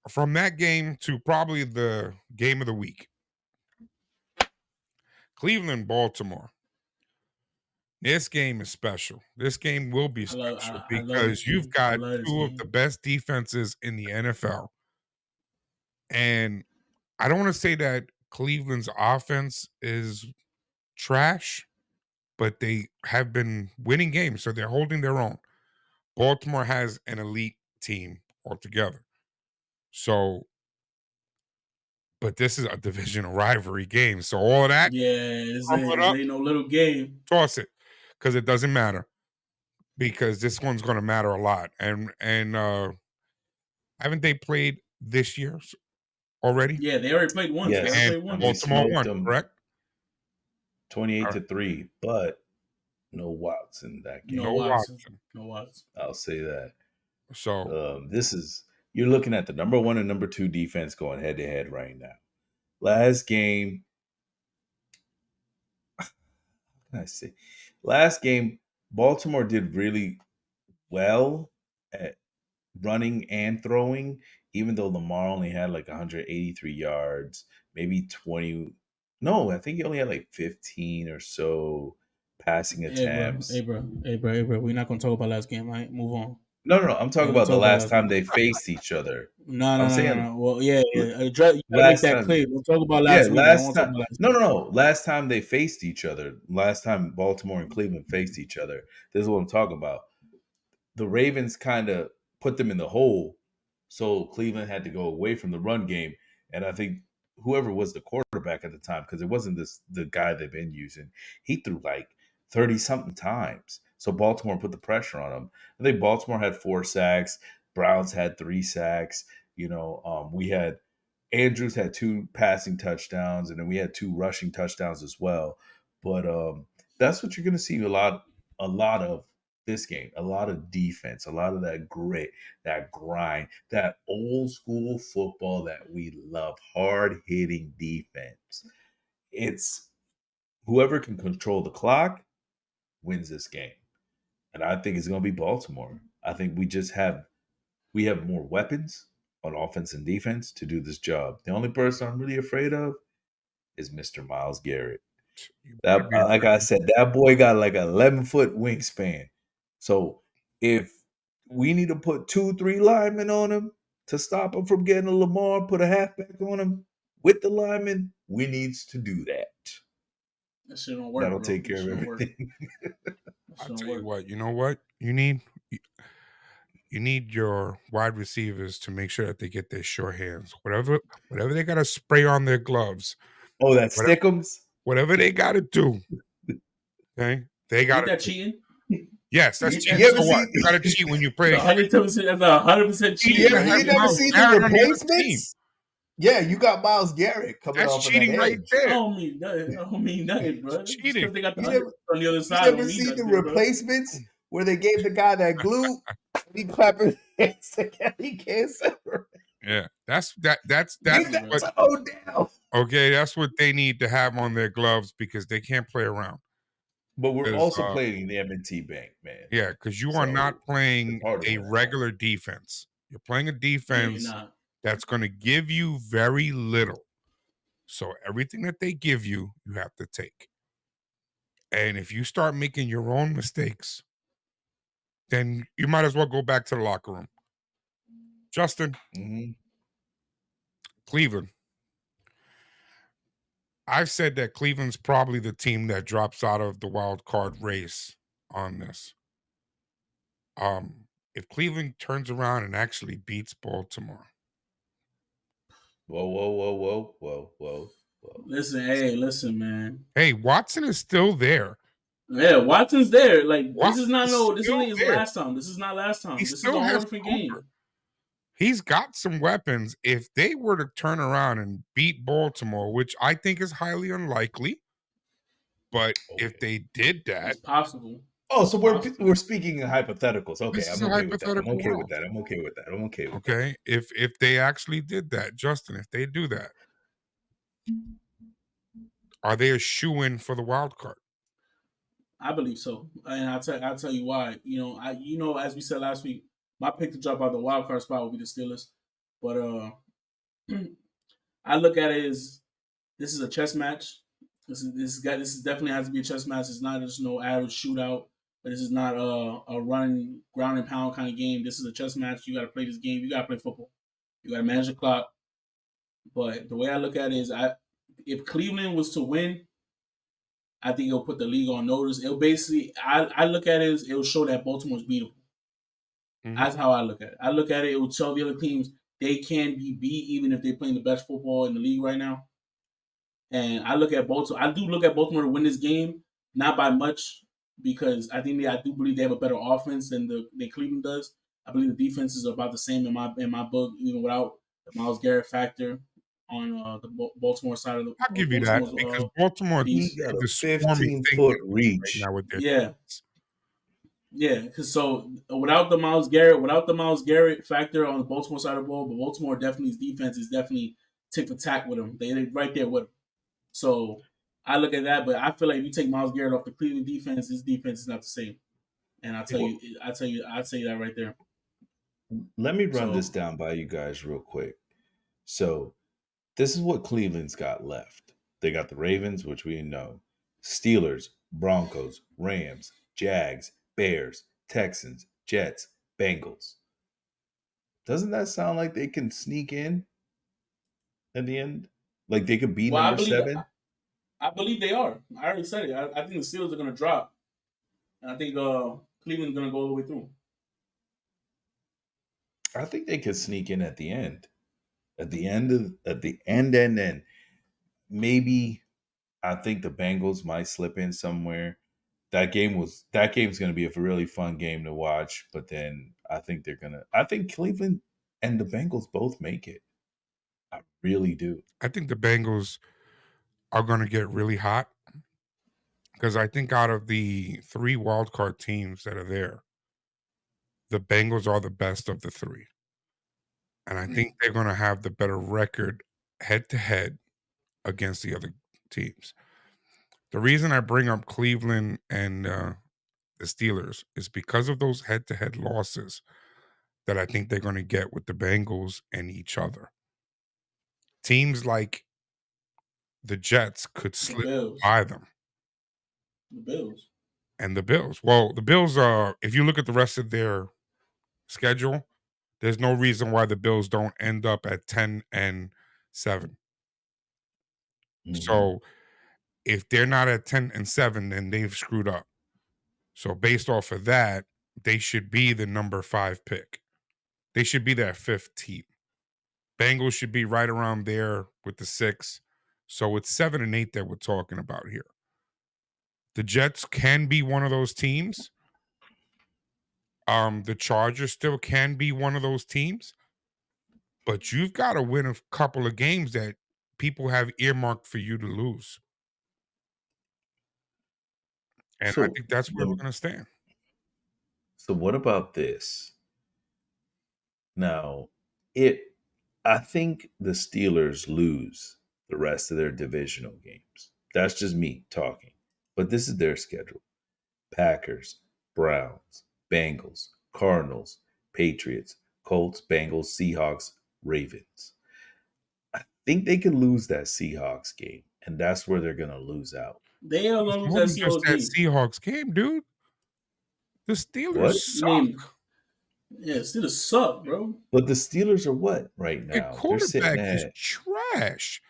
from that game to probably the game of the week, Cleveland, Baltimore. This game is special. This game will be special I love this because you've game. I got love this two of the game. best defenses in the NFL. And I don't want to say that Cleveland's offense is trash, but they have been winning games, so they're holding their own. Baltimore has an elite team altogether. So, but this is a divisional rivalry game. So all of that, Yeah, crumble it it up, ain't no little game. toss it. Because it doesn't matter. Because this one's gonna matter a lot. And haven't they played this year already? Yeah, they already played once. They already Yes, And played and we once. Baltimore smoked won, them correct? 28 All right. to 3, but no Watson that No game. No Watson. Watson. No Watson. I'll say that. So This is you're looking at the number 1 and number 2 defense going head to head right now. Last game, what can I say? Last game, Baltimore did really well at running and throwing, even though Lamar only had like 183 yards, maybe 20. No, I think he only had like 15 or so passing Hey, bro. Hey, attempts. bro. Hey, bro. Hey, bro. We're not gonna talk about last game, right? Move on. No. I'm Yeah, talking we about the talk about last last time game. they faced each other. No, no, I'm no, no, saying no. Well, yeah, yeah. You gotta make last that time. clear. We'll talk about Yeah, last week. I don't last want to talk time. about last No, week. no, no. Last time they faced each other. Last time Baltimore and Cleveland faced each other. This is what I'm talking about. The Ravens kind of put them in the hole, so Cleveland had to go away from the run game. And I think whoever was the quarterback at the time, because it wasn't the guy they've been using, he threw like 30 something times. So Baltimore put the pressure on him. I think Baltimore had 4 sacks. Browns had 3 sacks. We had Andrews had 2 passing touchdowns, and then we had 2 rushing touchdowns as well. But that's what you're going to see a lot of this game. A lot of defense, a lot of that grit, that grind, that old school football that we love, hard hitting defense. It's whoever can control the clock wins this game, and I think it's going to be Baltimore. I think we have more weapons on offense and defense to do this job. The only person I'm really afraid of is Mr. Miles Garrett. you better That, be like I afraid. said, that boy got like an 11-foot wingspan. So if we need to put 2, 3 linemen on him to stop him from getting a Lamar, put a halfback on him with the linemen, we needs to do that. That shit don't work, That'll bro. take That care of shit don't work. everything. That I shit don't tell you work. what, you know what? You need your wide receivers to make sure that they get their sure hands. Whatever they gotta spray on their gloves, Oh, that whatever Stickums? whatever they gotta do, okay? They Ain't gotta that do. cheating? Yes, that's Ain't that cheating. You ever So cheating? what? see You gotta cheat when you That's play. 100%. That's 100% You cheating you, right have you there. never Miles see the Garrett on the other team. replacements? Yeah, you got Miles Garrett coming That's off of that cheating right edge. I there. don't mean nothing. I don't mean nothing, It's bro. Just cheating. because they got the You 100 never on the other you side never don't mean see the nothing, bro. replacements where they gave the guy that glue and he clapping his hands together, he can't separate. Yeah, that's Get Listen, that bro. what. toe down. Okay, that's what they need to have on their gloves because they can't play around. But we're 'Cause, also playing the M&T Bank, man. yeah, because you are So not it's playing hard to a win at home. regular defense. You're playing a Yeah, you're defense not. that's going to give you very little. So everything that they give you, you have to take. And if you start making your own mistakes, then you might as well go back to the locker room. Justin, Mm-hmm. Cleveland. I've said that Cleveland's probably the team that drops out of the wild card race on this. If Cleveland turns around and actually beats Baltimore, Whoa. Listen, hey, listen, man. hey, Watson is still there. Yeah, Watson's there. Like this is Watson not is no. This still isn't his there. last time. This is not last He time. This is a still whole has different Cooper. game. He's got some weapons. If they were to turn around and beat Baltimore, which I think is highly unlikely, but if Okay. they did It's that, possible. Oh, It's so we're possible. we're speaking in hypotheticals. Okay, this is I'm a okay with that. I'm hypothetical okay with world. that. I'm okay with that. I'm okay with that. Okay. If they actually did that, Justin, if they do that, are they a shoe-in for the wild card? I believe so, and I'll tell you why. As we said last week, my pick to drop out the wild card spot will be the Steelers. But I look at it as this is a chess match. This is definitely has to be a chess match. It's not just no average shootout. But this is not a run ground and pound kind of game. This is a chess match. You got to play this game. You got to play football. You got to manage the clock. But the way I look at it is, if Cleveland was to win, I think it'll put the league on notice. It'll basically, I look at it as it'll show that Baltimore's beatable. Mhm. That's how I look at it. I look at it, it will tell the other teams they can be beat even if they're playing the best football in the league right now. And I look at Baltimore. I do look at Baltimore to win this game, not by much, because I do believe they have a better offense than Cleveland does. I believe the defense is about the same in my book, even without the Miles Garrett factor on the Baltimore side I'll of give you that Baltimore's because Baltimore He piece. got is a a swarmy thing 15-foot right reach. now with their Yeah, defense. yeah. Because so without the Miles Garrett factor on the Baltimore side of the ball, but Baltimore definitely's defense is definitely tick for tack with them. They right there with them. So I look at that, but I feel like if you take Miles Garrett off the Cleveland defense, this defense is not the same. And Well, I'd say that right there. let me run this So down by you guys real quick. So, this is what Cleveland's got left. They got the Ravens, which we know, Steelers, Broncos, Rams, Jags, Bears, Texans, Jets, Bengals. Doesn't that sound like they can sneak in at the end? Like they could be well, number 7? I believe they are. I already said it. I think the Steelers are going to drop, and I think Cleveland's going to go all the way through. I think they could sneak in at the end. At the end, maybe I think the Bengals might slip in somewhere. That game's going to be a really fun game to watch, but then I think Cleveland and the Bengals both make it. I really do. I think the Bengals are going to get really hot because I think out of the 3 wild card teams that are there, the Bengals are the best of the 3. And I think they're going to have the better record head to head against the other teams. The reason I bring up Cleveland and the Steelers is because of those head to head losses that I think they're going to get with the Bengals and each other. Teams like the Jets could The slip Bills, by them the Bills. and the Bills. Well, the Bills are, if you look at the rest of their schedule, there's no reason why the Bills don't end up at 10-7. Hmm. So if they're not at 10-7, then they've screwed up. So based off of that, they should be the number 5 pick. They should be their 5th team. Bengals should be right around there with the 6. So it's 7 and 8 that we're talking about here. The Jets can be one of those teams. The Chargers still can be one of those teams, but you've got to win a couple of games that people have earmarked for you to lose. And I So, think that's where we're lem- going to stand. so what about this? Now, it I think the Steelers lose the rest of their divisional games. That's just me talking. But this is their schedule. Packers, Browns, Bengals, Cardinals, Patriots, Colts, Bengals, Seahawks, Ravens. I think they could lose that Seahawks game, and that's where they're going to lose out. They are It's going to lose more that than just Seahawks that game. Seahawks game, dude. The Steelers What? You name, suck. yeah, Steelers suck, bro. But the Steelers are what right Their now? quarterback is trash.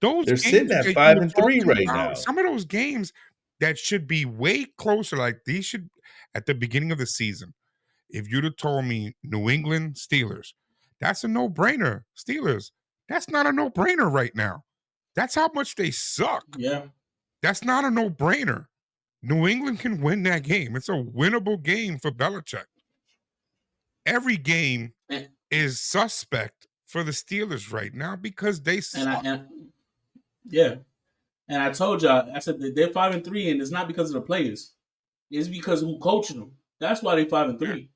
Those They're games sitting at that you 5 were and 3 talking right about, now. some of those games that should be way closer, like these should at the beginning of the season. If you'd have told me New England Steelers, that's a no-brainer. Steelers, that's not a no-brainer right now. That's how much they suck. Yeah, That's not a no-brainer. New England can win that game. It's a winnable game for Belichick. Every game and, is suspect for the Steelers right now because they and I suck. and yeah, and I told y'all, I said that they're 5 and 3, and it's not because of the players. It's because of who coaching them. That's why they 5 and 3.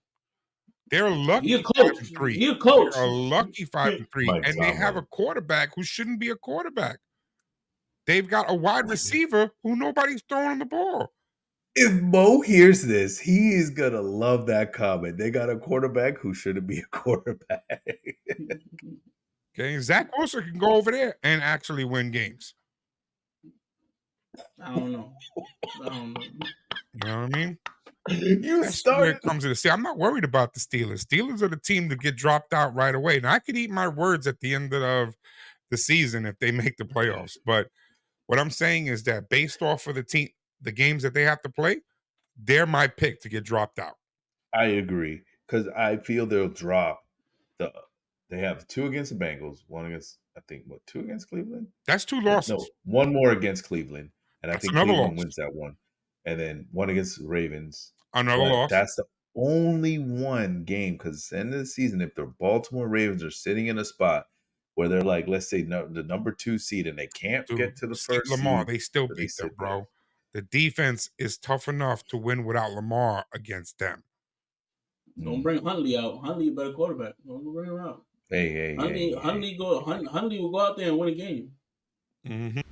They're He a lucky 5 coach. and 3. He a coach. They're a lucky 5 and 3, Mike and they have a Tomlin. quarterback who shouldn't be a quarterback. They've got a wide receiver who nobody's throwing the ball. If Mo hears this, he is gonna love that comment. They got a quarterback who shouldn't be a quarterback. Okay, Zach Wilson can go over there and actually win games. I don't know. I don't know. You know what I mean? You Especially when it started. comes to the see, I'm not worried about the Steelers. Steelers are the team to get dropped out right away. And I could eat my words at the end of the season if they make the playoffs. But what I'm saying is that based off of the games that they have to play, they're my pick to get dropped out. I agree because I feel they'll drop the. They have two against the Bengals, one against I think what two against Cleveland. That's 2 No, losses. one more against Cleveland, and I That's think another Cleveland loss. wins that one, and then one against the Ravens. Another But loss. that's the only one game because at the end of the season, if the Baltimore Ravens are sitting in a spot where they're like, let's say the number 2 seed, and they can't Dude, get to the see first Lamar, seed, they still but they beat them, sit there. bro. The defense is tough enough to win without Lamar against them. Don't Mm. bring Huntley out. Huntley a better quarterback. Don't bring him out. Hey, hey, hey, hey. Huntley will go out there and win a game. Mhm.